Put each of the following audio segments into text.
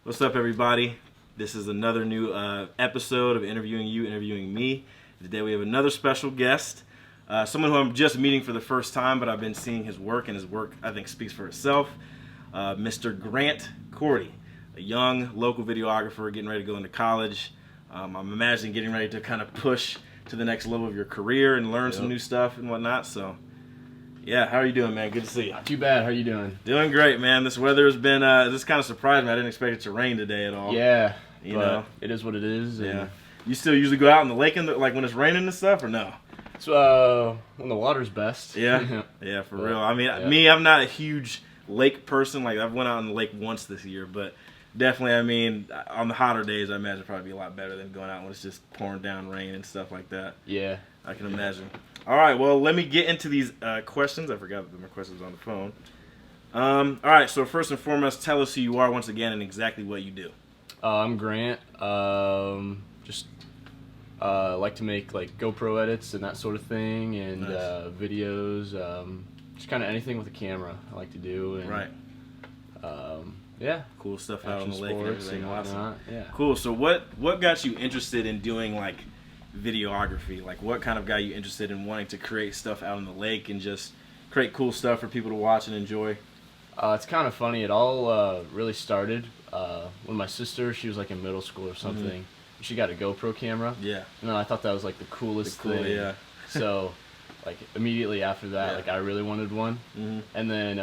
What's up, everybody? This is another new episode of Interviewing You, Interviewing Me. Today we have another special guest, someone who I'm just meeting for the first time, but I've been seeing his work, and his work, I think, speaks for itself. Mr. Grant Korte, a young local videographer getting ready to go into college. I'm imagining getting ready to kind of push to the next level of your career and learn some new stuff and whatnot. So, yeah, how are you doing, man? Good to see you. Not too bad. How are you doing? Doing great, man. This weather has been, this kind of surprised me. I didn't expect it to rain today at all. Yeah, you know, it is what it is. Yeah. You still usually go out in the lake like when it's raining and stuff, or no? So when the water's best. Yeah, yeah, for real. I mean, me, I'm not a huge lake person. Like I've went out on the lake once this year, but definitely, I mean, on the hotter days, I imagine it'd probably be a lot better than going out when it's just pouring down rain and stuff like that. Yeah, I can imagine. All right, well, let me get into these questions. I forgot that my questions on the phone. All right, so first and foremost, tell us who you are once again and exactly what you do. I'm Grant. Just like to make like GoPro edits and that sort of thing, and Nice. videos. Just kind of anything with a camera I like to do. And, Right. Yeah. Cool stuff out on Action the lake and sports everything. and Awesome. whatnot. Yeah. Cool. So what got you interested in doing like videography? Like what kind of got you interested in wanting to create stuff out on the lake and just create cool stuff for people to watch and enjoy? It's kind of funny. It all really started when my sister, she was like in middle school or something. She got a GoPro camera. Yeah. And I thought that was like the coolest thing. Yeah. So, like immediately after that, like I really wanted one. And then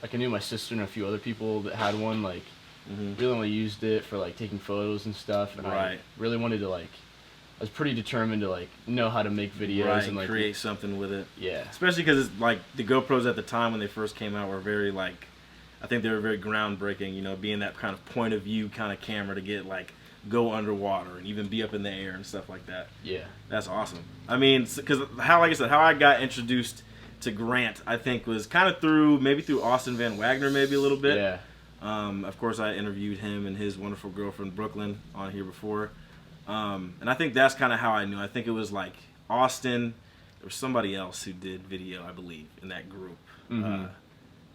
like I knew my sister and a few other people that had one. Like really only used it for like taking photos and stuff. And I really wanted to like. I was pretty determined to like know how to make videos and like create something with it. Yeah. Especially because it's like the GoPros at the time when they first came out were very like, I think they were very groundbreaking. You know, being that kind of point of view kind of camera to get like go underwater and even be up in the air and stuff like that. Yeah. That's awesome. I mean, because how, like I said, how I got introduced to Grant, I think was kind of through Austin Van Wagner, maybe a little bit. Yeah. Of course, I interviewed him and his wonderful girlfriend Brooklyn on here before. And I think that's kind of how I knew. I think it was like Austin. There was somebody else who did video, I believe, in that group. I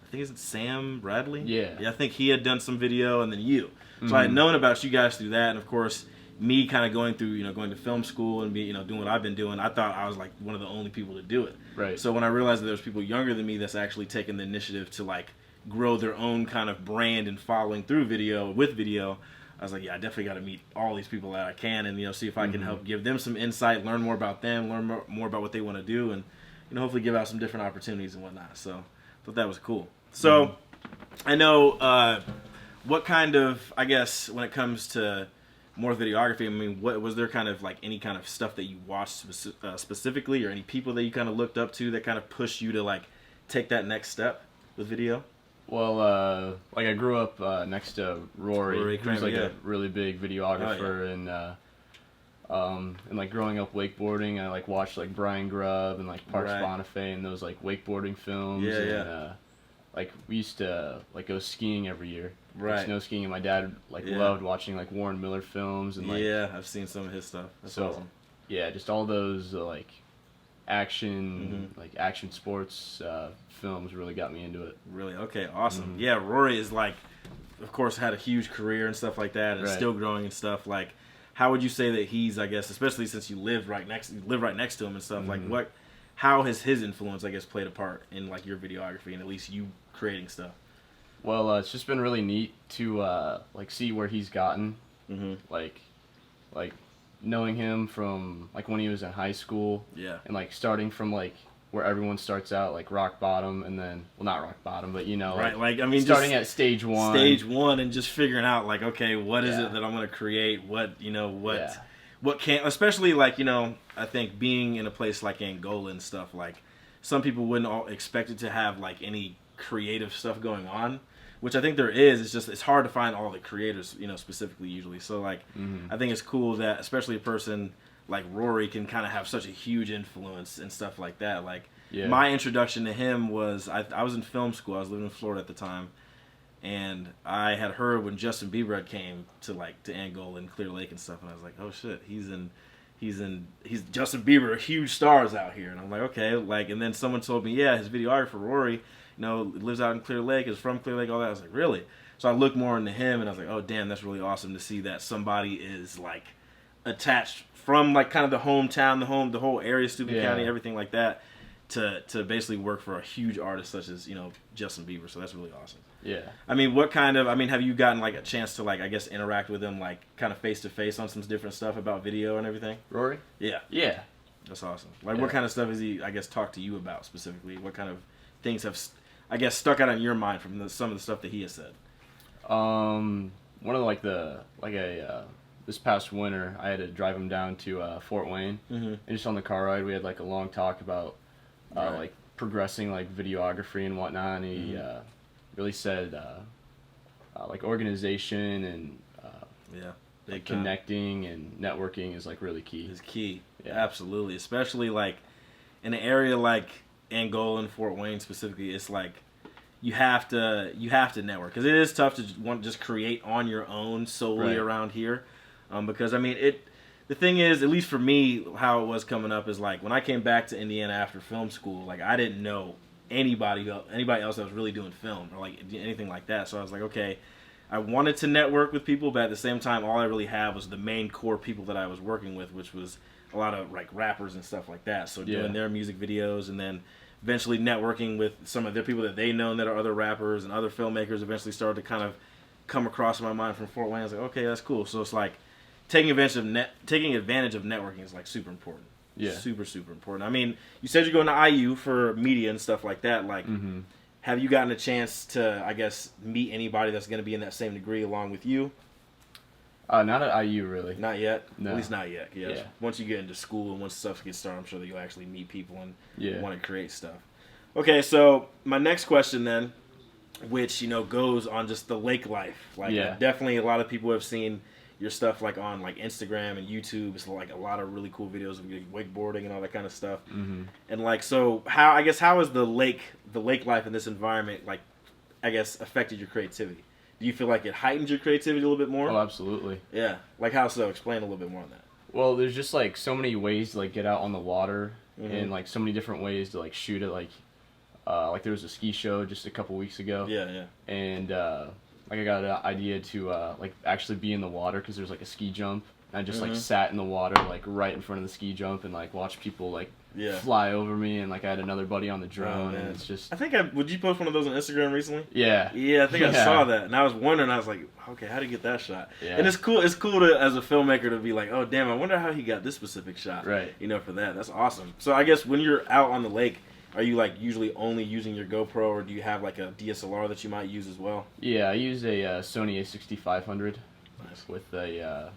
think it's Sam Bradley. Yeah. I think he had done some video, and then you. So I had known about you guys through that, and of course, me kind of going through, going to film school and doing what I've been doing. I thought I was like one of the only people to do it. Right. So when I realized that there was people younger than me that's actually taking the initiative to like grow their own kind of brand and following through video. I was like, yeah, I definitely got to meet all these people that I can and, see if I can help give them some insight, learn more about them, learn more about what they want to do, and, hopefully give out some different opportunities and whatnot. So I thought that was cool. So I know what kind of, I guess, when it comes to more videography, I mean, what was there kind of like any kind of stuff that you watched specifically or any people that you kind of looked up to that kind of pushed you to like take that next step with video? Well, like I grew up next to Rory Kramer, who's like a really big videographer, and like growing up wakeboarding, I like watched like Brian Grubb and like Parks Bonifay and those like wakeboarding films. Like we used to like go skiing every year, like, snow skiing, and my dad like loved watching like Warren Miller films and like I've seen some of his stuff. That's awesome. Yeah, just all those like action sports films really got me into it. Really? Okay, awesome. Yeah, Rory is like, of course, had a huge career and stuff like that, and still growing and stuff. Like, how would you say that he's, I guess, especially since you live right next to him and stuff, like how has his influence, I guess, played a part in like your videography and at least you creating stuff? Well, it's just been really neat to like see where he's gotten, like knowing him from like when he was in high school, and like starting from like where everyone starts out, like rock bottom, and then, well, not rock bottom, but like I mean, starting at stage one, and just figuring out like, okay, what is it that I'm going to create? What can't, especially like, I think being in a place like Angola and stuff, like some people wouldn't all expect it to have like any creative stuff going on, which I think there is. It's just, it's hard to find all the creators, specifically usually. So like, I think it's cool that especially a person like Rory can kind of have such a huge influence and stuff like that. Like my introduction to him was, I was in film school. I was living in Florida at the time, and I had heard when Justin Bieber came to Angola and Clear Lake and stuff, and I was like, oh shit, he's Justin Bieber, huge stars out here. And I'm like, okay, and then someone told me, yeah, his videographer Rory, lives out in Clear Lake, is from Clear Lake, all that. I was like, really? So I looked more into him, and I was like, oh damn, that's really awesome to see that somebody is like attached from like kind of the hometown, the whole area, Steuben County, everything like that, to basically work for a huge artist such as, you know, Justin Bieber. So that's really awesome. Yeah. I mean, have you gotten like a chance to like, I guess, interact with him like kind of face to face on some different stuff about video and everything? Rory? Yeah. Yeah. That's awesome. Like, what kind of stuff has he, I guess, talked to you about specifically? What kind of things have, I guess, stuck out in your mind from some of the stuff that he has said? One of this past winter, I had to drive him down to Fort Wayne, and just on the car ride, we had like a long talk about like progressing like videography and whatnot. And he really said like organization and like connecting and networking is like really key. Is key. Yeah, absolutely. Especially like in an area like Angola and Fort Wayne specifically, it's like you have to network, because it is tough to just create on your own solely around here. Because I mean, the thing is, at least for me, how it was coming up is like when I came back to Indiana after film school, like I didn't know anybody else that was really doing film or like anything like that. So I was like, okay, I wanted to network with people, but at the same time, all I really had was the main core people that I was working with, which was a lot of like rappers and stuff like that. So doing their music videos, and then eventually networking with some of their people that they know that are other rappers and other filmmakers eventually started to kind of come across my mind from Fort Wayne. I was like, okay, that's cool. So it's like taking advantage of networking is like super important. Yeah. Super, super important. I mean, you said you're going to IU for media and stuff like that. Like, have you gotten a chance to, I guess, meet anybody that's going to be in that same degree along with you? Not at IU, really. Not yet? No. At least not yet. Yeah. Once you get into school and once stuff gets started, I'm sure that you'll actually meet people and want to create stuff. Okay, so my next question then, which, you know, goes on just the lake life. Like, definitely a lot of people have seen your stuff like on like Instagram and YouTube. It's like a lot of really cool videos of wakeboarding and all that kind of stuff. And like, so how has the lake life in this environment, like, I guess, affected your creativity? Do you feel like it heightened your creativity a little bit more? Oh, absolutely. Yeah. Like how so? Explain a little bit more on that. Well, there's just like so many ways to like get out on the water, and like so many different ways to like shoot it. Like there was a ski show just a couple weeks ago. Yeah. And like I got an idea to like actually be in the water, because there's like a ski jump. And I just like sat in the water like right in front of the ski jump and like watched people like fly over me, and like I had another buddy on the drone, and it's just. I think would you post one of those on Instagram recently? Yeah. Yeah, I think I saw that, and I was wondering. I was like, okay, how to get that shot? Yeah. And it's cool. It's cool to, as a filmmaker, to be like, oh damn, I wonder how he got this specific shot. Right. You know, for that. That's awesome. So I guess when you're out on the lake, are you like usually only using your GoPro, or do you have like a DSLR that you might use as well? Yeah, I use a Sony A6500 with a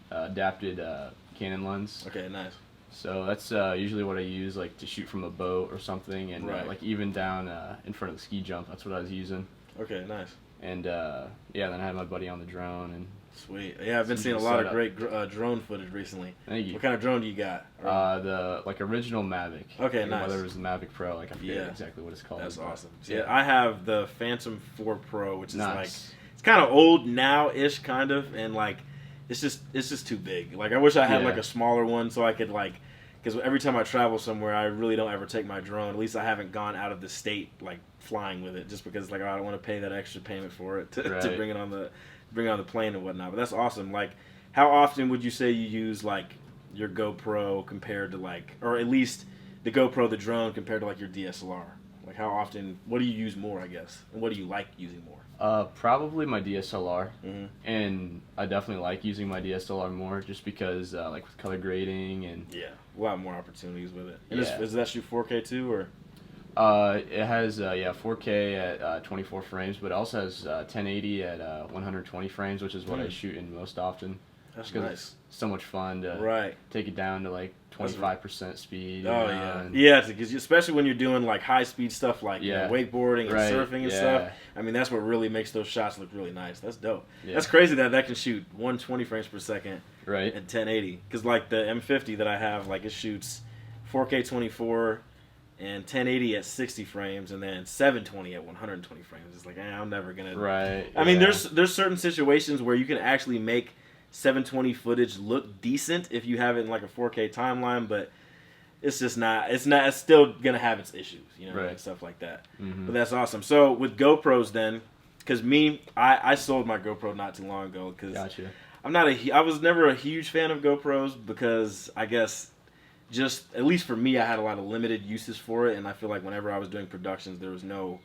adapted Canon lens. Okay, nice. So that's usually what I use, like to shoot from a boat or something, and like even down in front of the ski jump, that's what I was using. Okay, nice. And then I had my buddy on the drone. And sweet. Yeah, I've been seeing a lot of great drone footage recently. Thank you. What kind of drone do you got? The like original Mavic. Okay, nice. Whether it was the Mavic Pro, like I forget exactly what it's called. That's awesome. Yeah, I have the Phantom 4 Pro, which is like, it's kind of old now-ish kind of, and like it's just too big. Like I wish I had like a smaller one so I could like, because every time I travel somewhere, I really don't ever take my drone. At least I haven't gone out of the state like flying with it, just because like I don't want to pay that extra payment for it to bring it on the plane and whatnot. But that's awesome. Like, how often would you say you use like your GoPro compared to like, or at least the GoPro, the drone, compared to like your DSLR? Like how often? What do you use more, I guess, and what do you like using more? Probably my DSLR, and I definitely like using my DSLR more, just because like with color grading and a lot more opportunities with it. And does that shoot 4K too, or? It has 4K at 24 frames, but it also has 1080 at 120 frames, which is what I shoot in most often. That's nice. It's so much fun to take it down to like 25% speed. Oh yeah, because especially when you're doing like high speed stuff like you know, wakeboarding and surfing and stuff. I mean, that's what really makes those shots look really nice. That's dope. That's crazy that can shoot 120 frames per second at 1080. Because like the M50 that I have, like it shoots 4K 24 and 1080 at 60 frames, and then 720 at 120 frames. It's like, I'm never gonna. I mean, there's certain situations where you can actually make 720 footage look decent if you have it in like a 4K timeline, but it's just not. It's still gonna have its issues, you know, and stuff like that. But that's awesome. So with GoPros, then, because I sold my GoPro not too long ago because Gotcha. I was never a huge fan of GoPros because I guess just at least for me I had a lot of limited uses for it, and I feel like whenever I was doing productions there was no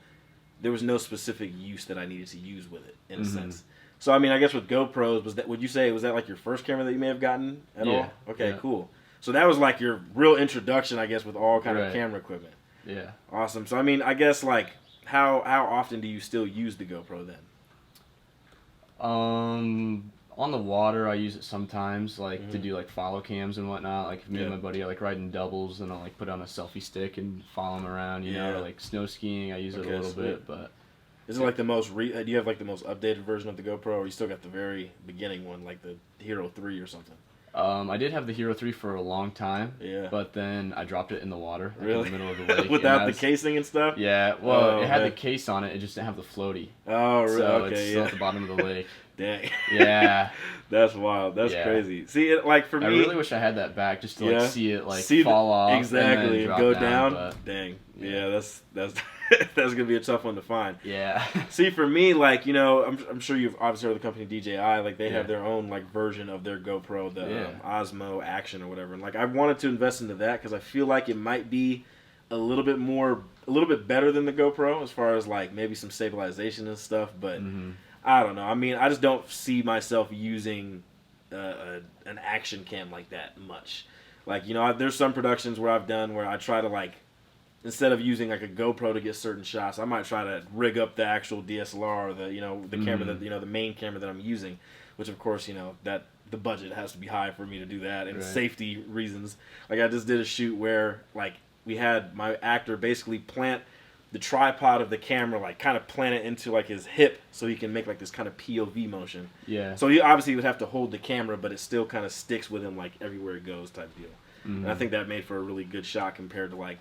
specific use that I needed to use with it in a sense. So I mean, I guess with GoPros, would you say was that like your first camera that you may have gotten at all? Okay, cool. So that was like your real introduction, I guess, with all kind of camera equipment. Yeah. Awesome. So I mean, I guess like how often do you still use the GoPro then? On the water, I use it sometimes, like to do like follow cams and whatnot. Like if me and my buddy are like riding doubles, and I'll like put on a selfie stick and follow them around, you know, or like snow skiing. I use it a little bit, but. Is it like the most do you have like the most updated version of the GoPro, or you still got the very beginning one, like the Hero 3 or something? I did have the Hero 3 for a long time, but then I dropped it in the water, like in the middle of the lake. Without the casing and stuff? Yeah, well, it had the case on it, it just didn't have the floaty. Oh, really? So it's still at the bottom of the lake. Dang. Yeah. That's wild. That's crazy. See, like for me, I really wish I had that back just to like see it fall off exactly and then go drop down. But, dang. Yeah, that's that's gonna be a tough one to find. Yeah. See, for me, like, you know, I'm sure you've obviously heard of the company DJI. Like they have their own like version of their GoPro, the Osmo Action or whatever. And like I wanted to invest into that because I feel like it might be a little bit better than the GoPro as far as like maybe some stabilization and stuff, but. I don't know. I mean, I just don't see myself using an action cam like that much. Like, you know, there's some productions where I've done where I try to, like, instead of using, like, a GoPro to get certain shots, I might try to rig up the actual DSLR or the, you know, the camera that, you know, the main camera that I'm using, which, of course, you know, that the budget has to be high for me to do that and safety reasons. Like, I just did a shoot where, like, we had my actor basically plant the tripod of the camera, like, kind of plant it into, like, his hip so he can make, like, this kind of POV motion. Yeah. So he obviously would have to hold the camera, but it still kind of sticks with him, like, everywhere it goes type deal. And I think that made for a really good shot compared to, like,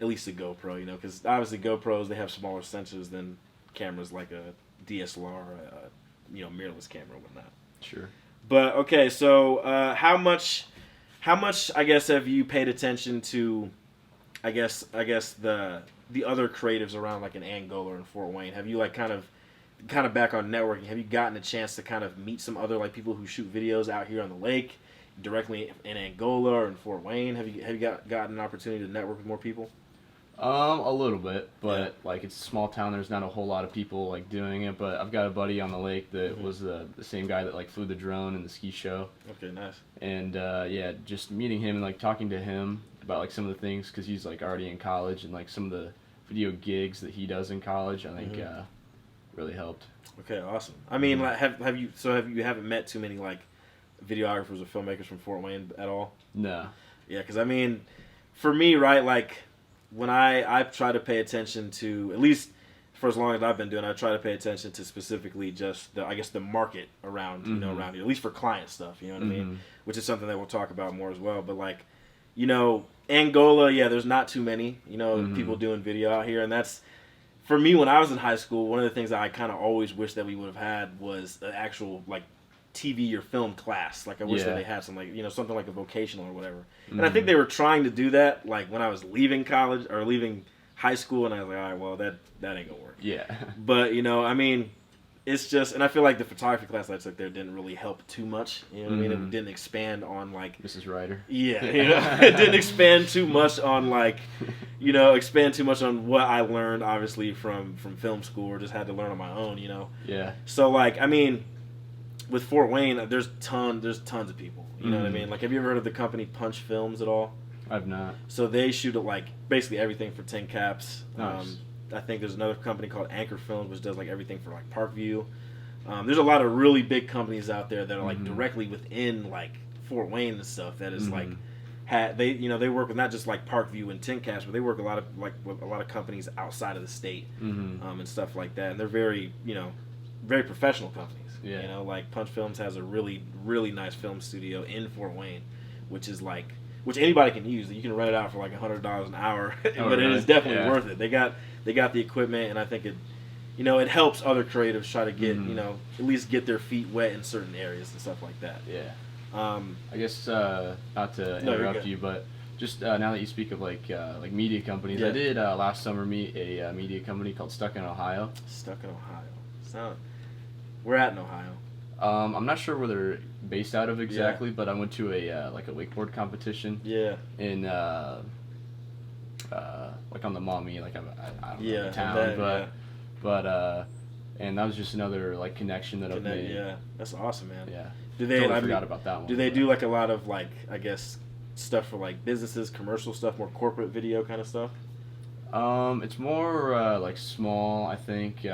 at least a GoPro, you know, because obviously GoPros, they have smaller sensors than cameras like a DSLR or you know, mirrorless camera or whatnot. Sure. But, okay, so how much, I guess, have you paid attention to, I guess the other creatives around, like, in Angola and Fort Wayne? Have you, like, kind of back on networking, have you gotten a chance to kind of meet some other, like, people who shoot videos out here on the lake, directly in Angola or in Fort Wayne? Have you gotten an opportunity to network with more people? A little bit, but like it's a small town. There's not a whole lot of people like doing it. But I've got a buddy on the lake that was the same guy that like flew the drone in the ski show. Okay, nice. And yeah, just meeting him and like talking to him about like some of the things because he's like already in college and like some of the video gigs that he does in college, I think really helped. Okay, awesome. I mean, like, have you haven't met too many like videographers or filmmakers from Fort Wayne at all? No. Yeah, because I mean, for me, right, like. When I try to pay attention to, at least for as long as I've been doing, I try to pay attention to specifically just the market around, you know, around here, at least for client stuff, you know what I mean? Which is something that we'll talk about more as well. But like, you know, Angola, there's not too many, you know, people doing video out here. And that's, for me, when I was in high school, one of the things that I kind of always wish that we would have had was an actual, like, TV or film class. Like, I wish that they had some, like, you know, something like a vocational or whatever. And I think they were trying to do that, like, when I was leaving college or leaving high school, and I was like, all right, well, that ain't gonna work. Yeah. But, you know, I mean, it's just, and I feel like the photography class that I took there didn't really help too much. You know what I mean? It didn't expand on, like... Mrs. Ryder. Yeah, you know, it didn't expand too much on, like, you know, what I learned, obviously, from film school, or just had to learn on my own, you know? Yeah. So, like, I mean... With Fort Wayne, there's tons of people. You know what I mean? Like, have you ever heard of the company Punch Films at all? I've not. So they shoot like basically everything for 10 caps. Nice. I think there's another company called Anchor Films, which does like everything for like Parkview. There's a lot of really big companies out there that are like directly within like Fort Wayne and stuff. That is like, they work with not just like Parkview and 10 caps, but they work with a lot of companies outside of the state and stuff like that. And they're very professional companies. Yeah. You know, like Punch Films has a really, really nice film studio in Fort Wayne, which anybody can use. You can rent it out for like $100 an hour, but it is definitely worth it. They got the equipment, and I think it helps other creatives try to get at least get their feet wet in certain areas and stuff like that. Yeah. I guess not to interrupt you, but just now that you speak of like media companies, I did last summer meet a media company called Stuck in Ohio. Stuck in Ohio. We're at in Ohio. I'm not sure where they're based out of exactly, but I went to a like a wakeboard competition. Yeah. In like on the Maumee, like I don't know the town, and that was just another like connection that I've made. Yeah, that's awesome, man. Yeah. I forgot about that one. Do they do like a lot of like, I guess, stuff for like businesses, commercial stuff, more corporate video kind of stuff? It's more like small, I think,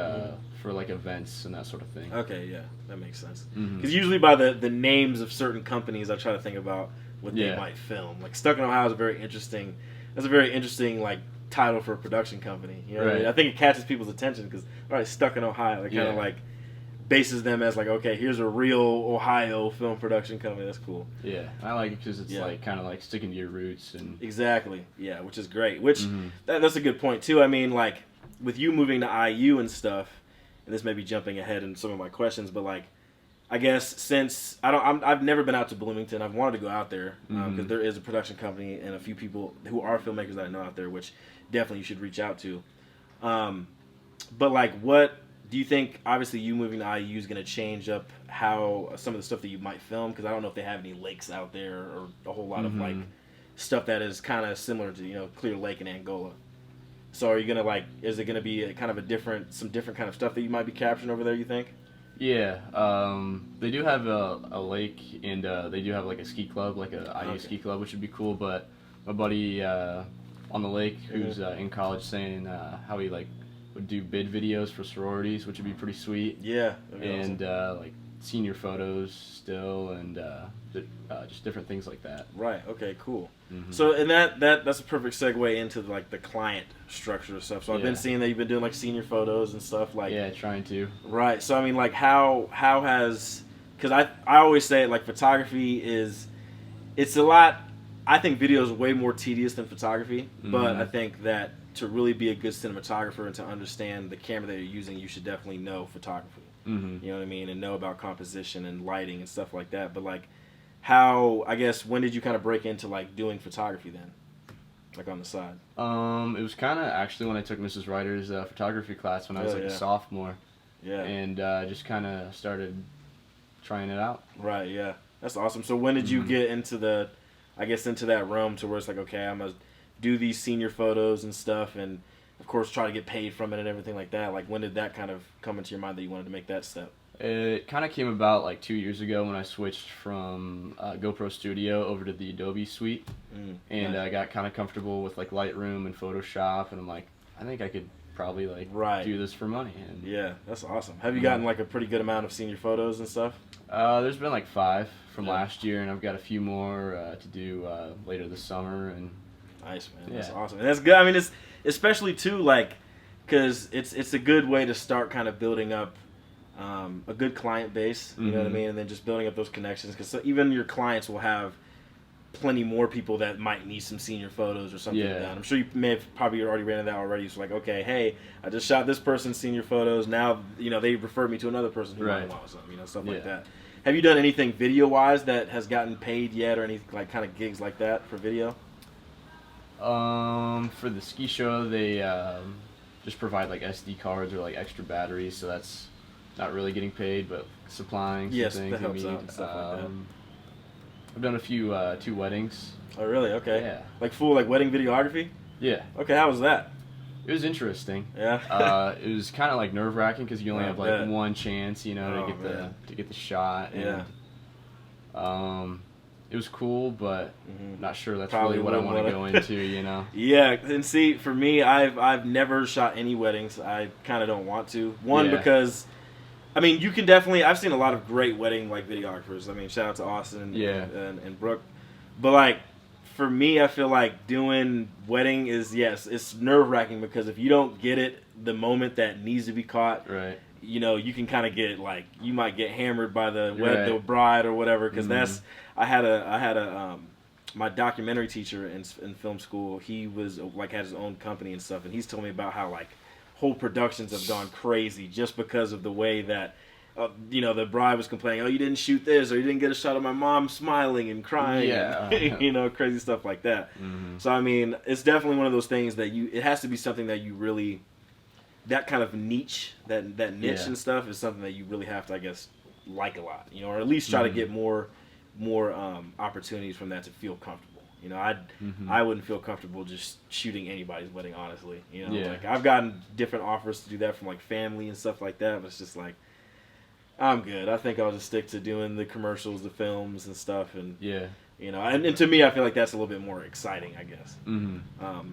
for like events and that sort of thing. Okay, yeah, that makes sense. Mm-hmm. Because usually by the names of certain companies, I try to think about what they might film. Like Stuck in Ohio is a very interesting like title for a production company. You know what I mean? I think it catches people's attention because Stuck in Ohio, it kind of like bases them as like, okay, here's a real Ohio film production company. That's cool. Yeah, I like it because it's like kind of like sticking to your roots and exactly. Yeah, which is great. Which that's a good point too. I mean, like with you moving to IU and stuff, and this may be jumping ahead in some of my questions, but like I guess since I've never been out to Bloomington. I've wanted to go out there because there is a production company and a few people who are filmmakers that I know out there, which definitely you should reach out to. But like, what do you think? Obviously, you moving to IU is going to change up how some of the stuff that you might film, because I don't know if they have any lakes out there or a whole lot of like stuff that is kind of similar to Clear Lake in Angola. So are you gonna like? Is it gonna be a kind of some different kind of stuff that you might be capturing over there? You think? Yeah, they do have a lake, and they do have like a ski club, like a IU ski club, which would be cool. But my buddy on the lake, who's in college, saying how he like would do bid videos for sororities, which would be pretty sweet. Yeah, and awesome. Like senior photos still, and just different things like that. Right. Okay. Cool. So, and that's a perfect segue into like the client structure and stuff. So I've been seeing that you've been doing like senior photos and stuff like. Yeah, trying to. Right. So I mean, like, how has, because I always say like photography it's a lot. I think video is way more tedious than photography, but I think that to really be a good cinematographer and to understand the camera that you're using, you should definitely know photography. You know what I mean, and know about composition and lighting and stuff like that. But like, when did you kind of break into like doing photography then, like on the side? It was kind of actually when I took Mrs. Ryder's photography class when I was a sophomore. Yeah. And just kind of started trying it out. Right. Yeah, that's awesome. So when did you get into into that realm to where it's like, okay, I'm gonna do these senior photos and stuff, and of course try to get paid from it and everything like that? Like, when did that kind of come into your mind that you wanted to make that step? It kind of came about like 2 years ago when I switched from Gopro Studio over to the Adobe suite, and I got kind of comfortable with like Lightroom and Photoshop, and I'm like, I think I could probably like do this for money. And yeah, that's awesome. Have you gotten like a pretty good amount of senior photos and stuff? There's been like 5 from last year, and I've got a few more to do later this summer. And nice, man. That's awesome. And that's good. I mean, it's especially too like, because it's a good way to start kind of building up a good client base, you know what I mean, and then just building up those connections, because even your clients will have plenty more people that might need some senior photos or something like that. I'm sure you may have probably already ran into that already. So like, okay, hey, I just shot this person's senior photos. Now, they referred me to another person who might want something, stuff like that. Have you done anything video-wise that has gotten paid yet, or any like kind of gigs like that for video? For the ski show, they just provide like SD cards or like extra batteries, so that's not really getting paid, but supplying some things that helps out and stuff like that. I've done a few 2 weddings. Oh, really? Okay. Yeah. Like full like wedding videography? Yeah. Okay, how was that? It was interesting. Yeah. It was kind of like nerve-wracking because you only have like one chance, to get the shot. And, it was cool, but not sure that's probably really what I want to go into, Yeah, and see, for me, I've never shot any weddings. I kind of don't want to. One, because, I mean, you can definitely, I've seen a lot of great wedding like videographers. I mean, shout out to Austin and Brooke. But like, for me, I feel like doing wedding is, it's nerve-wracking, because if you don't get it the moment that needs to be caught, you can kind of get like, you might get hammered by the bride or whatever, because I had my documentary teacher in film school. He was like had his own company and stuff, and he's told me about how like whole productions have gone crazy just because of the way that the bride was complaining, oh, you didn't shoot this, or you didn't get a shot of my mom smiling and crying, and, crazy stuff like that. So I mean, it's definitely one of those things that it has to be something that you really that kind of niche, that niche and stuff is something that you really have to, I guess, like a lot, you know, or at least try to get more opportunities from that to feel comfortable. You know, I wouldn't feel comfortable just shooting anybody's wedding, honestly. You know, like I've gotten different offers to do that from like family and stuff like that, but it's just like I'm good. I think I'll just stick to doing the commercials, the films and stuff, and you know, and to me, I feel like that's a little bit more exciting, I guess.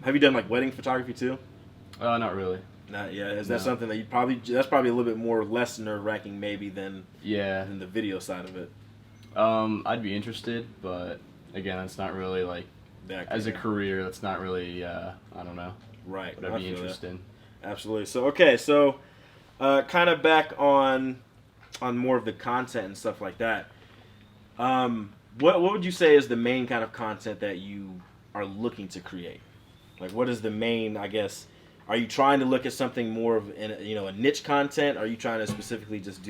Have you done like wedding photography too? Not really. Not yet. Is that something that that's probably a little bit more less nerve-wracking maybe than the video side of it? I'd be interested, but again, it's not really like as a career. That's not really. I don't know. Right. But I'd be interested. Absolutely. So okay. So, kind of back on more of the content and stuff like that. What would you say is the main kind of content that you are looking to create? Like, what is the main? I guess. Are you trying to look at something more of a niche content? Are you trying to specifically just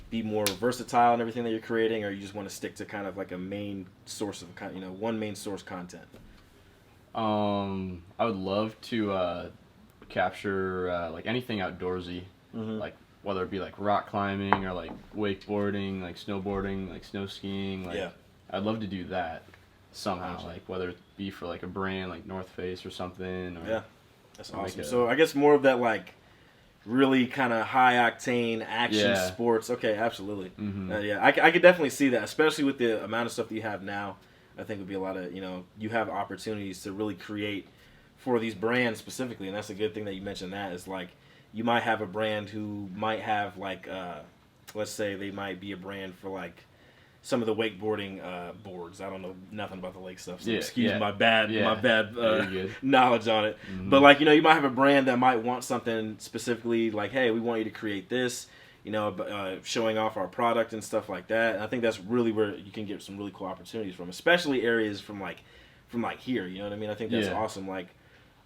be more versatile in everything that you're creating, or you just want to stick to kind of like a main source of one main source content? I would love to capture like anything outdoorsy, like whether it be like rock climbing or like wakeboarding, like snowboarding, like snow skiing. Like I'd love to do that somehow, like whether it be for like a brand like North Face or something. Or, that's awesome. So I guess more of that like really kind of high octane action sports. Okay, absolutely. I could definitely see that, especially with the amount of stuff that you have now. I think would be a lot of you have opportunities to really create for these brands specifically, and that's a good thing that you mentioned. That is like you might have a brand who might have like let's say they might be a brand for like some of the wakeboarding boards. I don't know nothing about the lake stuff, so excuse my bad knowledge on it. But like you might have a brand that might want something specifically like, hey, we want you to create this, showing off our product and stuff like that. And I think that's really where you can get some really cool opportunities from, especially areas from here. You know what I mean? I think that's awesome. Like,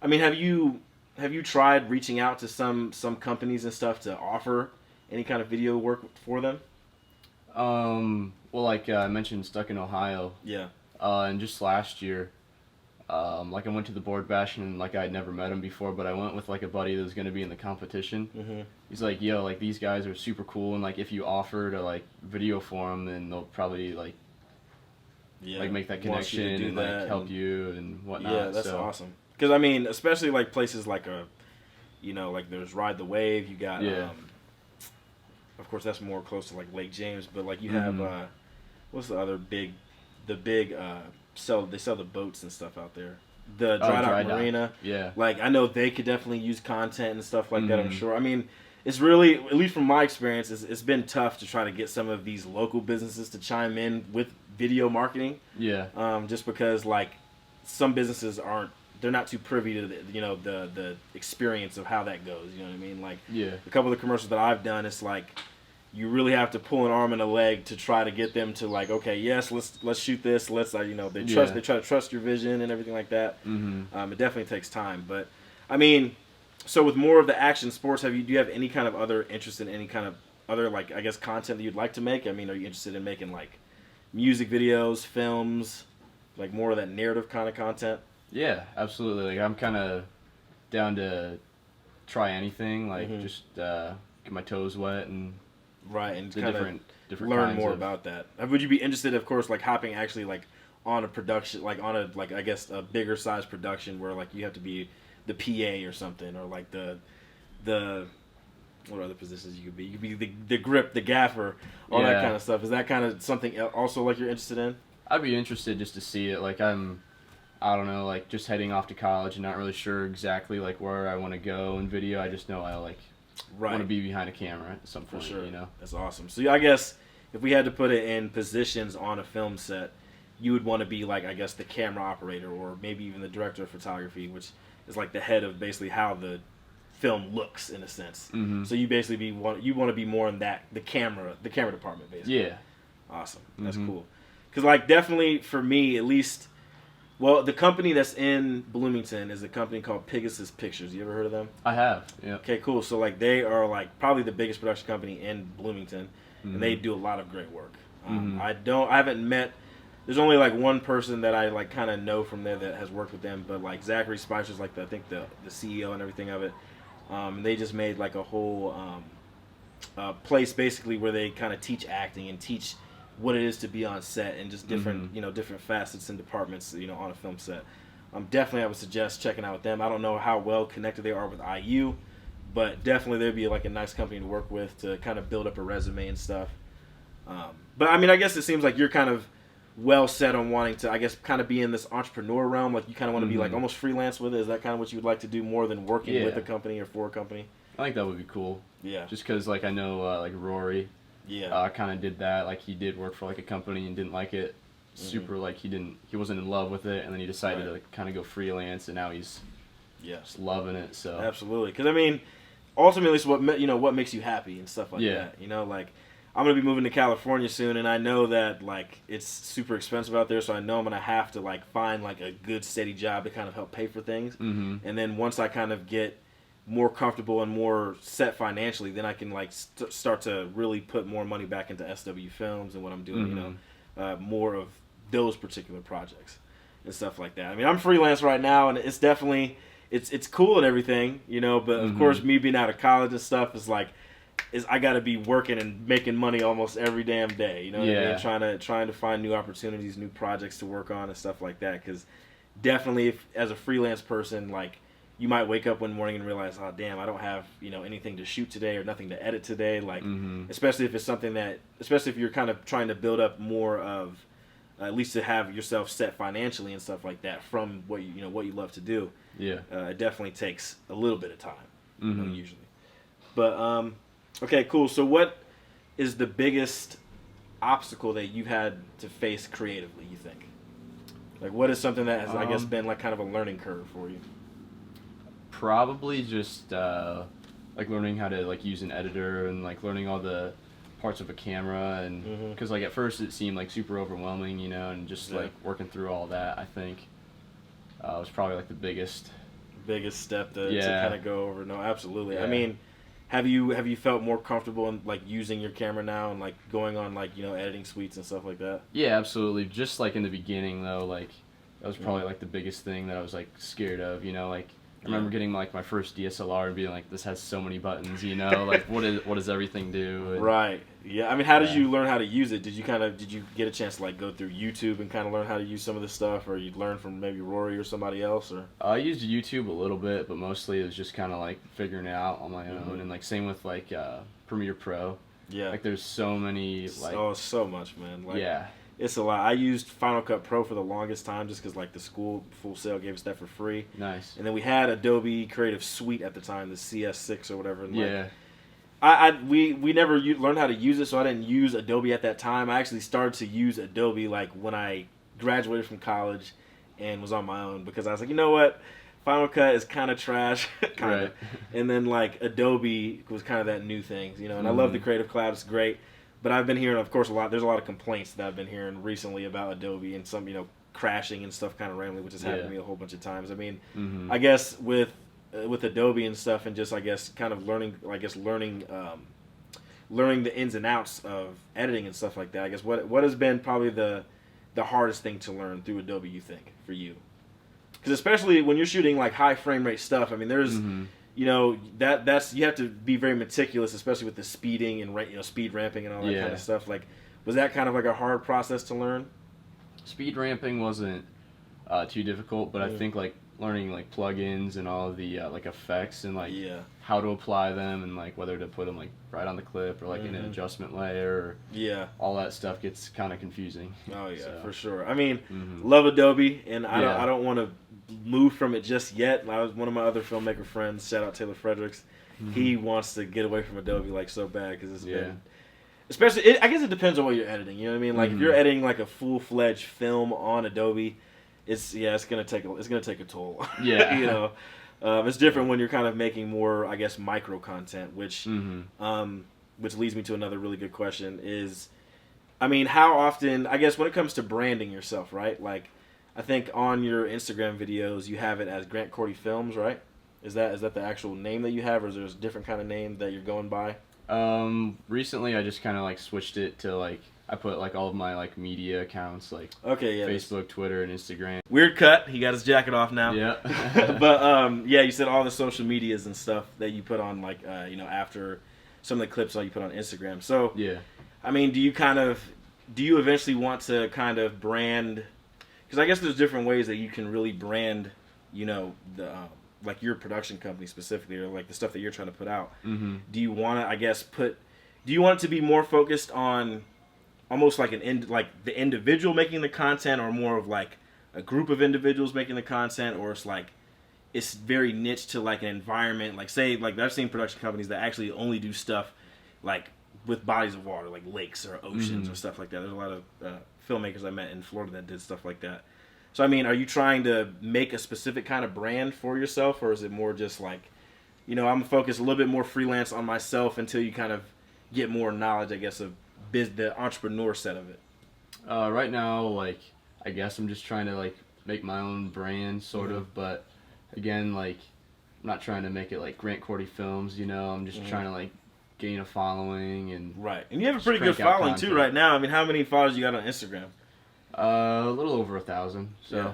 I mean, have you tried reaching out to some companies and stuff to offer any kind of video work for them? Well, like I mentioned, stuck in Ohio. And just last year, like I went to the board bash and like I had never met him before, but I went with like a buddy that was going to be in the competition. He's like, yo, like these guys are super cool, and like if you offer to like video for them, then they'll probably like make that connection and like help you and whatnot. Yeah, that's awesome. Because I mean, especially like places like like there's Ride the Wave. You got of course that's more close to like Lake James, but like you have what's the other big they sell the boats and stuff out there. The Dry Dock Marina. Like I know they could definitely use content and stuff like that, I'm sure. I mean, it's really, at least from my experience, it's been tough to try to get some of these local businesses to chime in with video marketing. Just because like some businesses they're not too privy to the experience of how that goes. You know what I mean? Like a couple of the commercials that I've done, it's like you really have to pull an arm and a leg to try to get them to like, okay, yes, let's shoot this. Let's they try to trust your vision and everything like that. It definitely takes time, but I mean, so with more of the action sports, do you have any kind of other interest in any kind of other like I guess content that you'd like to make? I mean, are you interested in making like music videos, films, like more of that narrative kind of content? Yeah, absolutely. Like I'm kind of down to try anything, like just get my toes wet and and kind of different learn more about that. Would you be interested, of course, like hopping actually like on a production, like on a like I guess a bigger size production where like you have to be the PA or something, or like the what other positions you could be? You could be the grip, the gaffer, all that kind of stuff. Is that kind of something also like you're interested in? I'd be interested just to see it. Like I don't know, like just heading off to college and not really sure exactly like where I want to go in video. I just know I like want to be behind a camera at some point. For sure. That's awesome. So I guess if we had to put it in positions on a film set, you would want to be like I guess the camera operator or maybe even the director of photography, which is like the head of basically how the film looks in a sense. So you basically want to be more in that the camera department basically. Awesome. That's cool. Because like definitely for me at least. Well, the company that's in Bloomington is a company called Pegasus Pictures. You ever heard of them? I have, yeah. Okay, cool. So, like, they are, like, probably the biggest production company in Bloomington, and they do a lot of great work. I haven't met, there's only, like, one person that I, like, kind of know from there that has worked with them, but, like, Zachary Spicer's, like, I think the CEO and everything of it. They just made like a whole place basically where they kind of teach acting and teach what it is to be on set and just different different facets and departments on a film set. Definitely I would suggest checking out with them. I don't know how well connected they are with IU, but definitely they'd be like a nice company to work with to kind of build up a resume and stuff. But I mean, I guess it seems like you're kind of well set on wanting to, I guess, kind of be in this entrepreneur realm. Like you kind of want to be like almost freelance with it. Is that kind of what you would like to do more than working with a company or for a company? I think that would be cool. Yeah. Just because like I know like Rory, kind of did that. Like he did work for like a company and didn't like it super. Like he wasn't in love with it, and then he decided to kind of go freelance, and now he's just loving it. So absolutely, because I mean, ultimately, it's what what makes you happy and stuff like that. Like I'm gonna be moving to California soon, and I know that like it's super expensive out there, so I know I'm gonna have to like find like a good steady job to kind of help pay for things. And then once I kind of get more comfortable and more set financially, then I can like start to really put more money back into SW Films and what I'm doing. More of those particular projects and stuff like that. I mean, I'm freelance right now, and it's definitely it's cool and everything, but of course me being out of college and stuff is like I got to be working and making money almost every damn day, what I mean? Trying to find new opportunities, new projects to work on and stuff like that, cuz definitely as a freelance person, like you might wake up one morning and realize, oh damn, I don't have anything to shoot today or nothing to edit today, like especially if it's something especially if you're kind of trying to build up more of at least to have yourself set financially and stuff like that from what what you love to do. It definitely takes a little bit of time usually. But okay, cool. So what is the biggest obstacle that you've had to face creatively, you think? Like what is something that has I guess been like kind of a learning curve for you? Probably just like learning how to like use an editor and like learning all the parts of a camera, and because like at first it seemed like super overwhelming, and just like working through all that, I think was probably like the biggest step to kind of go over. No, absolutely. I mean, have you felt more comfortable in like using your camera now and like going on like editing suites and stuff like that? Yeah, absolutely. Just like in the beginning though, like that was probably like the biggest thing that I was like scared of, like I remember getting like my first DSLR and being like, this has so many buttons, like what does everything do? And, right. Yeah. I mean, how did you learn how to use it? Did you get a chance to like go through YouTube and kind of learn how to use some of this stuff, or you learn from maybe Rory or somebody else? Or I used YouTube a little bit, but mostly it was just kind of like figuring it out on my own, and like same with like Premiere Pro. Yeah. Like there's so many like so much, man. Like, it's a lot. I used Final Cut Pro for the longest time just because like the school Full Sail gave us that for free. Nice. And then we had Adobe Creative Suite at the time, the CS6 or whatever. And we never learned how to use it, so I didn't use Adobe at that time. I actually started to use Adobe like when I graduated from college and was on my own, because I was like, you know what? Final Cut is kind of trash, kind of. And then like Adobe was kind of that new thing, and I love the Creative Cloud. It's great. But I've been hearing, of course, there's a lot of complaints that I've been hearing recently about Adobe and some, crashing and stuff kind of randomly, which has happened to me a whole bunch of times. I mean, I guess with Adobe and stuff, and just, I guess, kind of learning the ins and outs of editing and stuff like that, I guess, what has been probably the hardest thing to learn through Adobe, you think, for you? Because especially when you're shooting, like, high frame rate stuff, I mean, there's... that's you have to be very meticulous, especially with the speeding and speed ramping and all that kind of stuff. Like, was that kind of like a hard process to learn? Speed ramping wasn't too difficult, but I think like learning like plugins and all of the like effects and like how to apply them and like whether to put them like right on the clip or like in an adjustment layer. Or, all that stuff gets kind of confusing. Oh yeah, so. For sure. I mean, love Adobe, and I don't want to move from it just yet. One of my other filmmaker friends, shout out Taylor Fredericks, he wants to get away from Adobe like so bad because it's been, especially I guess it depends on what you're editing. You know what I mean? Like if you're editing like a full-fledged film on Adobe, it's gonna take a toll. Yeah. It's different when you're kind of making more, I guess, micro content, which leads me to another really good question is, I mean, how often, I guess when it comes to branding yourself, right? Like, I think on your Instagram videos you have it as Grant Korte Films, right? Is that the actual name that you have, or is there a different kind of name that you're going by? Recently I just kind of like switched it to like I put like all of my like media accounts, like Facebook, Twitter, and Instagram. Weird cut. He got his jacket off now. Yeah. But you said all the social medias and stuff that you put on, like after some of the clips that you put on Instagram. So yeah. I mean, do you eventually want to kind of brand? Because I guess there's different ways that you can really brand, the like your production company specifically, or like the stuff that you're trying to put out. Mm-hmm. Do you want to, do you want it to be more focused on almost like like the individual making the content, or more of like a group of individuals making the content, or it's like it's very niche to like an environment, like say like I've seen production companies that actually only do stuff like with bodies of water, like lakes or oceans or stuff like that. There's a lot of filmmakers I met in Florida that did stuff like that. So I mean, are you trying to make a specific kind of brand for yourself, or is it more just like, I'm focused a little bit more freelance on myself until you kind of get more knowledge, I guess, of the entrepreneur set of it? Right now, like, I guess I'm just trying to like make my own brand, sort of, but again, like, I'm not trying to make it like Grant Korte Films, I'm just trying to like gain a following and and you have a pretty good following too right now. I mean, how many followers you got on Instagram? A little over 1,000. So yeah.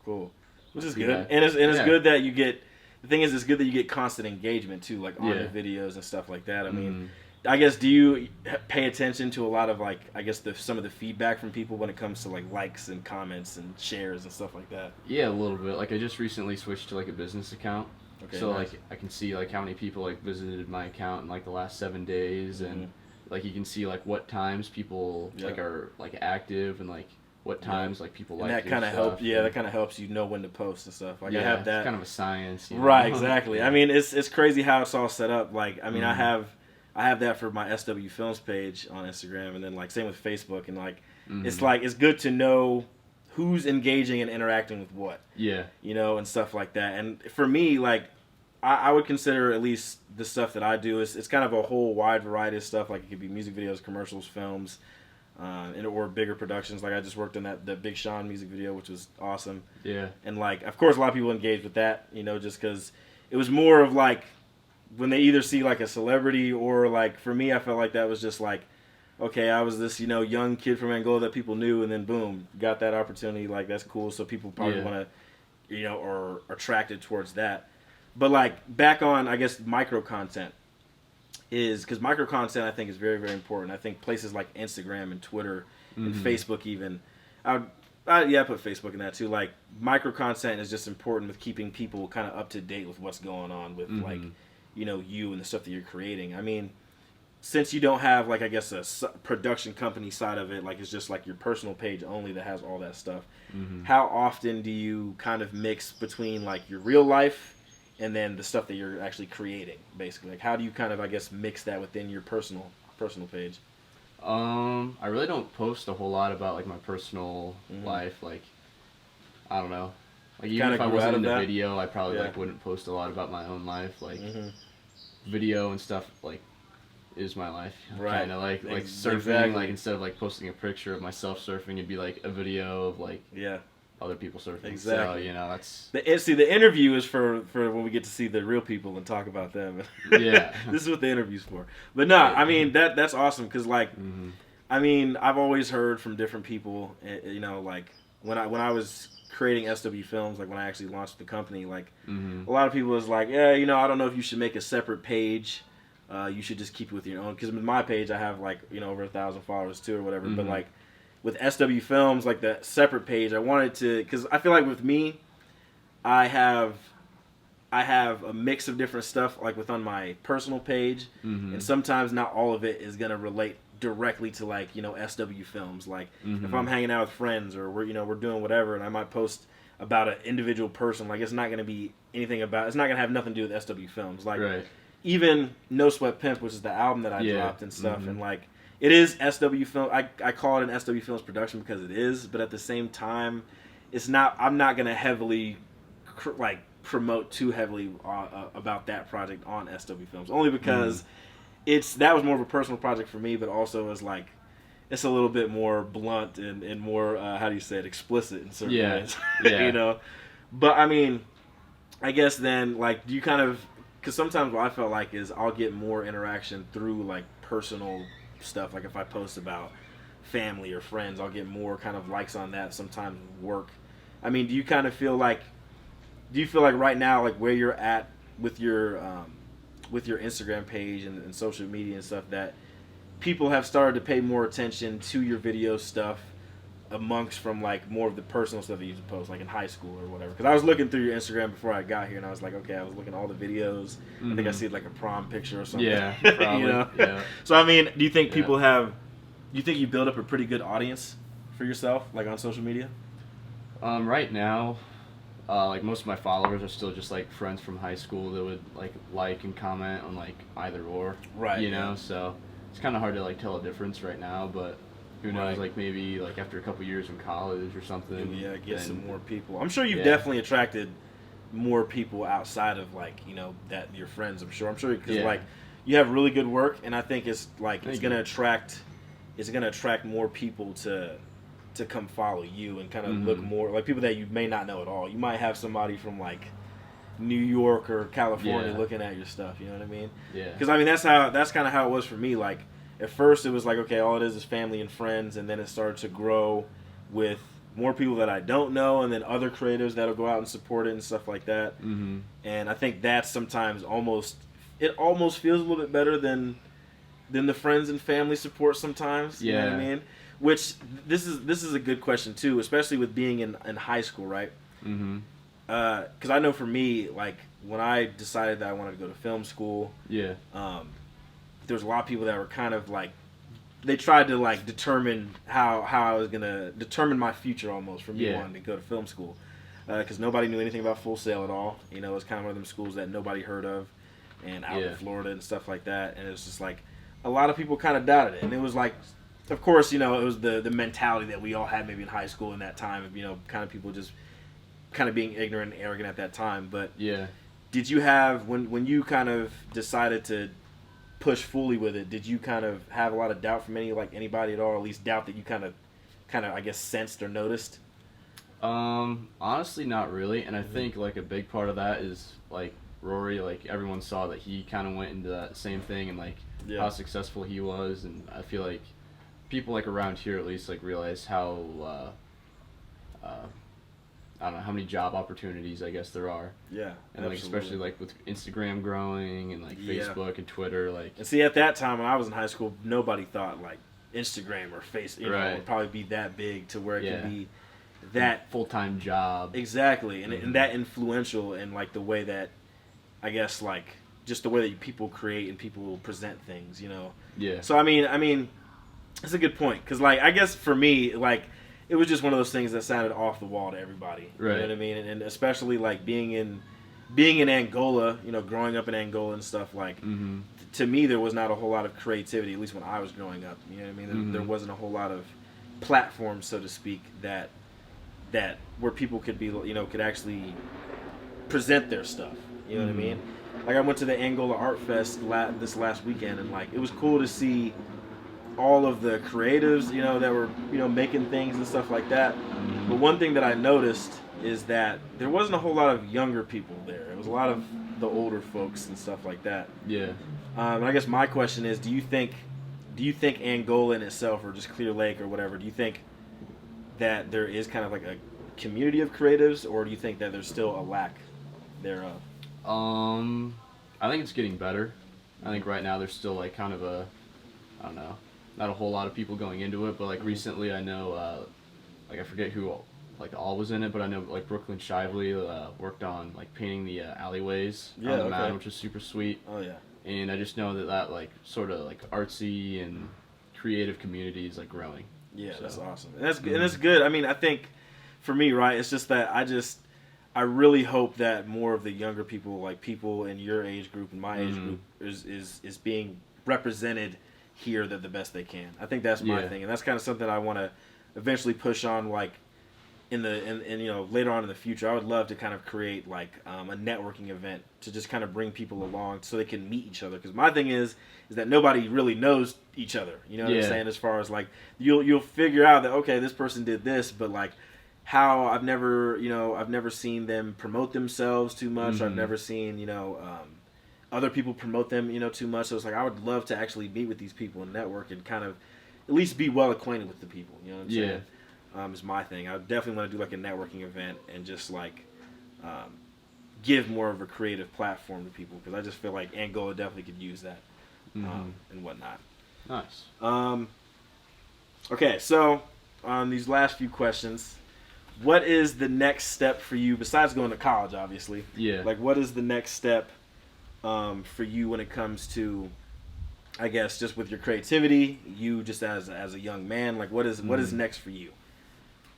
Cool, which is good, and it's good that you get. The thing is, it's good that you get constant engagement too, like on the videos and stuff like that. I mean, I guess, do you pay attention to a lot of like, I guess some of the feedback from people when it comes to like likes and comments and shares and stuff like that? Yeah, a little bit. Like I just recently switched to like a business account. Okay, so nice. like I can see like how many people like visited my account in like the last 7 days, and like you can see like what times people like are like active, and like what times like people like. And that kind of helps. Yeah, that kind of helps you know when to post and stuff. Like I have that. It's kind of a science. Right, exactly. I mean, it's crazy how it's all set up. Like I mean, I have that for my SW Films page on Instagram, and then like same with Facebook, and like it's good to know who's engaging and interacting with what. Yeah. And stuff like that. And for me, like I would consider at least the stuff that I do is it's kind of a whole wide variety of stuff. Like it could be music videos, commercials, films, or bigger productions. Like I just worked on the Big Sean music video, which was awesome. Yeah. And like, of course, a lot of people engaged with that. Just because it was more of like when they either see like a celebrity, or like for me, I felt like that was just like, okay, I was this young kid from Angola that people knew, and then boom, got that opportunity. Like that's cool. So people probably want to, or are attracted towards that. But like back on, I guess, micro content is, because micro content I think is very, very important. I think places like Instagram and Twitter and Facebook even, I put Facebook in that too. Like micro content is just important with keeping people kind of up to date with what's going on with like, you and the stuff that you're creating. I mean, since you don't have like, I guess, a production company side of it, like it's just like your personal page only that has all that stuff. How often do you kind of mix between like your real life and then the stuff that you're actually creating, basically? Like how do you kind of, I guess, mix that within your personal page? I really don't post a whole lot about like my personal life. Like, I don't know. Like even if I wasn't in the video, I probably like wouldn't post a lot about my own life. Like video and stuff like is my life. Right. Kind of like surfing. Exactly. Like instead of like posting a picture of myself surfing, it'd be like a video of like other people surfing. Exactly. So, that's the interview is for when we get to see the real people and talk about them. Yeah. This is what the interview's for. But no, I mean that's awesome, because like I mean, I've always heard from different people, like when I was creating SW Films, like when I actually launched the company, like a lot of people was like, I don't know if you should make a separate page. You should just keep it with your own, because with my page I have like over 1,000 followers too or whatever. But like with SW Films, like the separate page, I wanted to, because I feel like with me, I have a mix of different stuff like within my personal page, and sometimes not all of it is gonna relate directly to like SW Films. Like if I'm hanging out with friends, or we're doing whatever, and I might post about an individual person, like it's not gonna be anything about, it's not gonna have nothing to do with SW Films. Like even No Sweat Pimp, which is the album that I dropped and stuff, and like it is SW Film. I call it an SW Films production because it is, but at the same time, it's not. I'm not gonna heavily promote too heavily about that project on SW Films, only because that was more of a personal project for me, but also is like it's a little bit more blunt and more how do you say it, explicit in certain ways. But I mean, I guess then like do you kind of, because sometimes what I felt like is I'll get more interaction through like personal stuff, like if I post about family or friends, I'll get more kind of likes on that. Sometimes work. I mean, do you kind of feel like right now, like where you're at with your Instagram page and social media and stuff, that people have started to pay more attention to your video stuff amongst from like more of the personal stuff that you used to post like in high school or whatever? Because I was looking through your Instagram before I got here, and I was like, okay, I was looking at all the videos. I think I see like a prom picture or something. Yeah, probably. You know? Yeah. So I mean, do you think people have? Do you think you build up a pretty good audience for yourself, like on social media? Right now, like most of my followers are still just like friends from high school that would like and comment on like either or. Right. You know, so it's kind of hard to like tell a difference right now, but who knows? Like maybe like after a couple years in college or something. Yeah, get some more people. I'm sure you've definitely attracted more people outside of like that your friends. I'm sure because like you have really good work, and I think it's like it's gonna attract more people to come follow you and kind of look more like people that you may not know at all. You might have somebody from like New York or California looking at your stuff. You know what I mean? Yeah. Because I mean that's kind of how it was for me. Like at first it was like, okay, all it is family and friends, and then it started to grow with more people that I don't know, and then other creators that'll go out and support it and stuff like that. Mm-hmm. And I think that sometimes almost feels a little bit better than the friends and family support sometimes. You know what I mean? Which this is a good question too, especially with being in high school, right? Mm-hmm. Because I know for me, like when I decided that I wanted to go to film school, there's a lot of people that were kind of like, they tried to like determine how I was gonna determine my future almost for me wanting to go to film school, because nobody knew anything about Full Sail at all. You know, it was kind of one of them schools that nobody heard of, and out in Florida and stuff like that. And it was just like a lot of people kind of doubted it, and it was like, of course, it was the mentality that we all had maybe in high school in that time of kind of people just kind of being ignorant and arrogant at that time. But did you have when you kind of decided to push fully with it, did you kind of have a lot of doubt from anybody at all, or at least doubt that you kind of I guess sensed or noticed? Honestly, not really. And I think like a big part of that is like Rory, like everyone saw that he kind of went into that same thing and like how successful he was, and I feel like people like around here at least like realize how I don't know how many job opportunities I guess there are. Yeah, and like especially like with Instagram growing and like Facebook and Twitter, like. And see, at that time when I was in high school, nobody thought like Instagram or Facebook would probably be that big to where it could be that full-time job. Exactly, and that influential in like the way that I guess like just the way that people create and people present things, Yeah. So I mean, it's a good point, because like I guess for me, like it was just one of those things that sounded off the wall to everybody. Right. You know what I mean? And especially like being in Angola, growing up in Angola and stuff, like to me there was not a whole lot of creativity, at least when I was growing up. You know what I mean? There wasn't a whole lot of platforms, so to speak, that where people could be, could actually present their stuff. You know what I mean? Like I went to the Angola Art Fest this last weekend, and like it was cool to see all of the creatives, that were, making things and stuff like that. But one thing that I noticed is that there wasn't a whole lot of younger people there. It was a lot of the older folks and stuff like that. Yeah. And I guess my question is, do you think Angola in itself, or just Clear Lake or whatever, do you think that there is kind of like a community of creatives, or do you think that there's still a lack thereof? I think it's getting better. I think right now there's still like kind of I don't know, not a whole lot of people going into it, but like recently I know, like I forget who like all was in it, but I know like Brooklyn Shively worked on like painting the alleyways on the mountain, which is super sweet. Oh yeah. And I just know that like sort of like artsy and creative community is like growing. Yeah, so that's awesome. And that's good. And it's good. I mean, I think for me, right, it's just that I really hope that more of the younger people, like people in your age group and my age group, is being represented here the best they can. I think that's my thing, and that's kind of something I want to eventually push on, like in later on in the future. I would love to kind of create like a networking event to just kind of bring people along so they can meet each other, because my thing is that nobody really knows each other, what I'm saying, as far as like you'll figure out that okay, this person did this, but like how I've never seen them promote themselves too much. I've never seen other people promote them too much. So it's like I would love to actually meet with these people and network and kind of at least be well acquainted with the people. You know what I'm saying? Is my thing. I definitely want to do like a networking event and just like give more of a creative platform to people, because I just feel like Angola definitely could use that and whatnot. Nice. Okay, so on these last few questions, what is the next step for you besides going to college, obviously? Yeah. Like, what is the next step for you when it comes to, I guess, just with your creativity, you just as a young man, like what is next for you?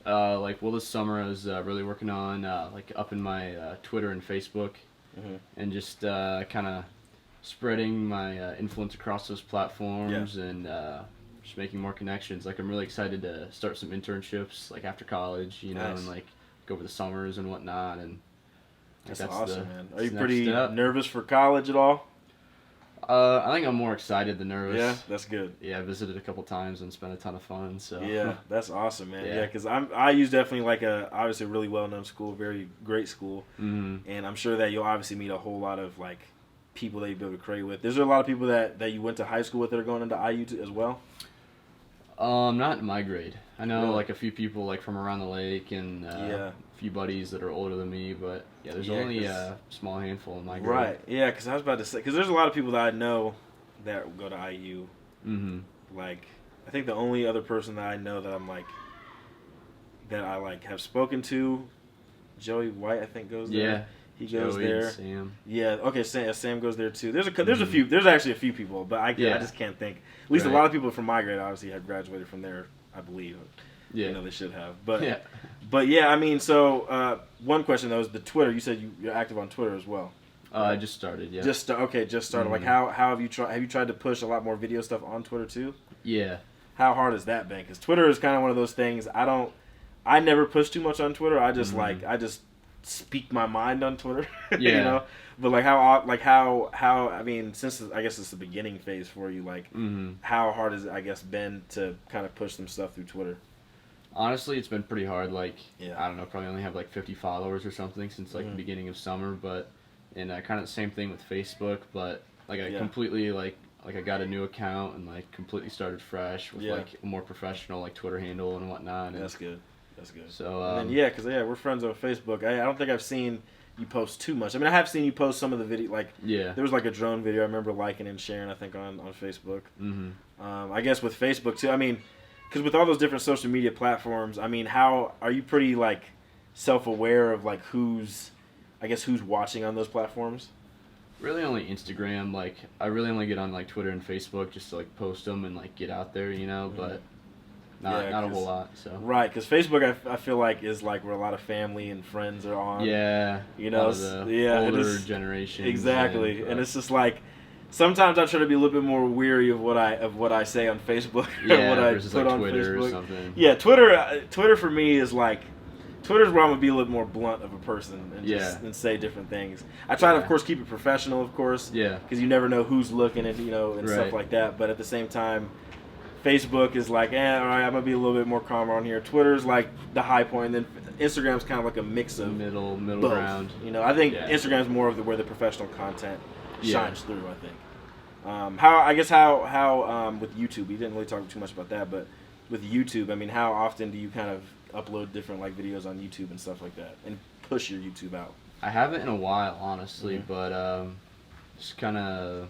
This summer I was really working on like upping my Twitter and Facebook, and just kind of spreading my influence across those platforms, and just making more connections. Like, I'm really excited to start some internships like after college, you know, and like go over the summers and whatnot. And that's awesome, man. Are you pretty nervous for college at all? I think I'm more excited than nervous. Yeah, that's good. Yeah, I visited a couple times and spent a ton of fun. So yeah, that's awesome, man. Yeah, because I use definitely like obviously a really well known school, very great school, and I'm sure that you'll obviously meet a whole lot of like people that you'll be able to create with. Is there a lot of people that you went to high school with that are going into IU as well? Not in my grade. I know like a few people like from around the lake, and a few buddies that are older than me, but there's only a small handful in my grade. Right. Yeah, because I was about to say, because there's a lot of people that I know that go to IU. Like, I think the only other person that I know that I'm like that I like have spoken to, Joey White, I think goes there. Yeah. He goes Joey there. And Sam. Yeah. Okay. Sam goes there too. There's a few. There's actually a few people, but I just can't think. At least a lot of people from my grade obviously had graduated from there, I believe. Yeah. You know, they should have. But yeah, I mean, so one question though is the Twitter. You said you're active on Twitter as well. I just started. Yeah. Just started. Like, how have you tried? Have you tried to push a lot more video stuff on Twitter too? Yeah. How hard has that been? Because Twitter is kind of one of those things. I never push too much on Twitter. I just I just speak my mind on Twitter. You know. But how I mean, since I guess it's the beginning phase for you, like how hard has it, I guess, been to kind of push some stuff through Twitter? Honestly, it's been pretty hard. Like, I don't know, probably only have like 50 followers or something since like the beginning of summer. But and kind of the same thing with Facebook. But like I completely like I got a new account and like completely started fresh with like a more professional like Twitter handle and whatnot. And that's good. That's good. So and then, because we're friends on Facebook. I don't think I've seen you post too much. I mean, I have seen you post some of the video. Like there was like a drone video I remember liking and sharing, I think, on Facebook. I guess with Facebook too. I mean, because with all those different social media platforms, I mean, how are you pretty like self-aware of like who's watching on those platforms? Really only Instagram. Like, I really only get on like Twitter and Facebook just to like post them and like get out there, you know. But not a whole lot. So right, because Facebook I feel like is like where a lot of family and friends are on. Yeah, you know, older generation. Exactly, and it's just like sometimes I try to be a little bit more weary of what I say on Facebook or what I put like on Twitter Facebook. Or something. Yeah, Twitter for me is like. Twitter's where I'm gonna be a little more blunt of a person and say different things. I try to, of course, keep it professional, of course. Yeah. Because you never know who's looking and stuff like that. But at the same time, Facebook is like, all right, I'm gonna be a little bit more calmer on here. Twitter's like the high point, and then Instagram's kind of like a mix of middle both. Ground. You know, I think Instagram's more of where the professional content shines through. I think. How with YouTube, we didn't really talk too much about that, but with YouTube, I mean, how often do you kind of upload different like videos on YouTube and stuff like that, and push your YouTube out? I haven't in a while, honestly, but just kind of.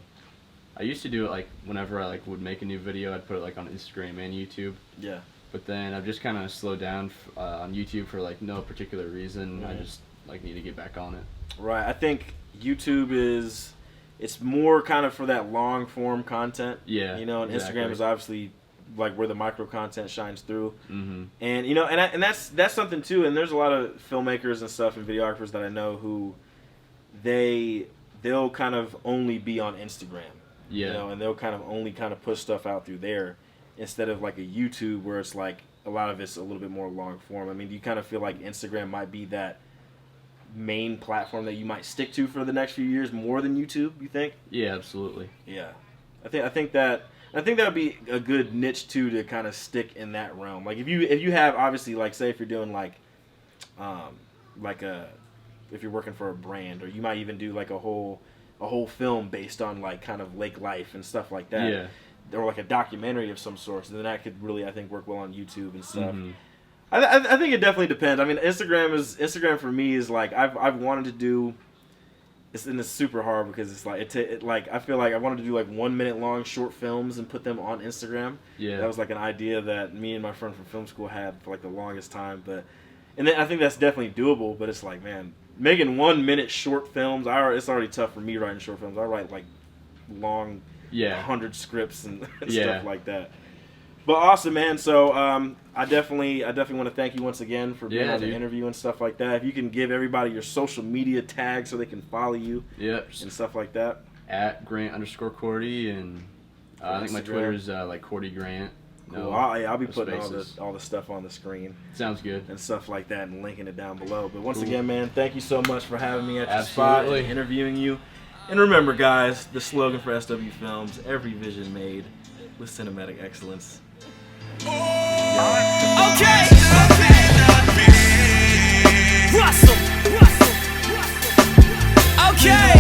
I used to do it like whenever I like would make a new video, I'd put it like on Instagram and YouTube. Yeah. But then I've just kind of slowed down on YouTube for like no particular reason. I just like need to get back on it. Right. I think YouTube it's more kind of for that long form content. Yeah. You know, and Instagram is obviously like where the micro content shines through. And you know, and that's something too. And there's a lot of filmmakers and stuff and videographers that I know who they'll kind of only be on Instagram. Yeah. You know, and they'll kind of only kind of push stuff out through there instead of like a YouTube where it's like a lot of it's a little bit more long form. I mean, do you kind of feel like Instagram might be that main platform that you might stick to for the next few years more than YouTube, you think? Yeah, absolutely. Yeah. I think that would be a good niche too to kind of stick in that realm. Like if you have obviously like say if you're doing like if you're working for a brand, or you might even do like a whole film based on like kind of lake life and stuff like that. Yeah. or like a documentary of some sort. And then that could really, I think, work well on YouTube and stuff. I think it definitely depends. I mean, Instagram for me is like I've wanted to do. It's super hard because it's like like I feel like I wanted to do like 1 minute long short films and put them on Instagram. Yeah, that was like an idea that me and my friend from film school had for like the longest time. And then I think that's definitely doable. But it's like, man, making 1 minute short films. It's already tough for me writing short films. I write like long, 100 scripts and stuff like that. But awesome, man. So I definitely want to thank you once again for being on the interview and stuff like that. If you can give everybody your social media tags so they can follow you and stuff like that. At Grant_Korte, and I think my Twitter is like Korte Grant. Cool. I'll be putting all the stuff on the screen. Sounds good. And stuff like that and linking it down below. But once again, man, thank you so much for having me at your spot and interviewing you. And remember, guys, the slogan for SW Films, every vision made with cinematic excellence. Okay. Russell. Okay.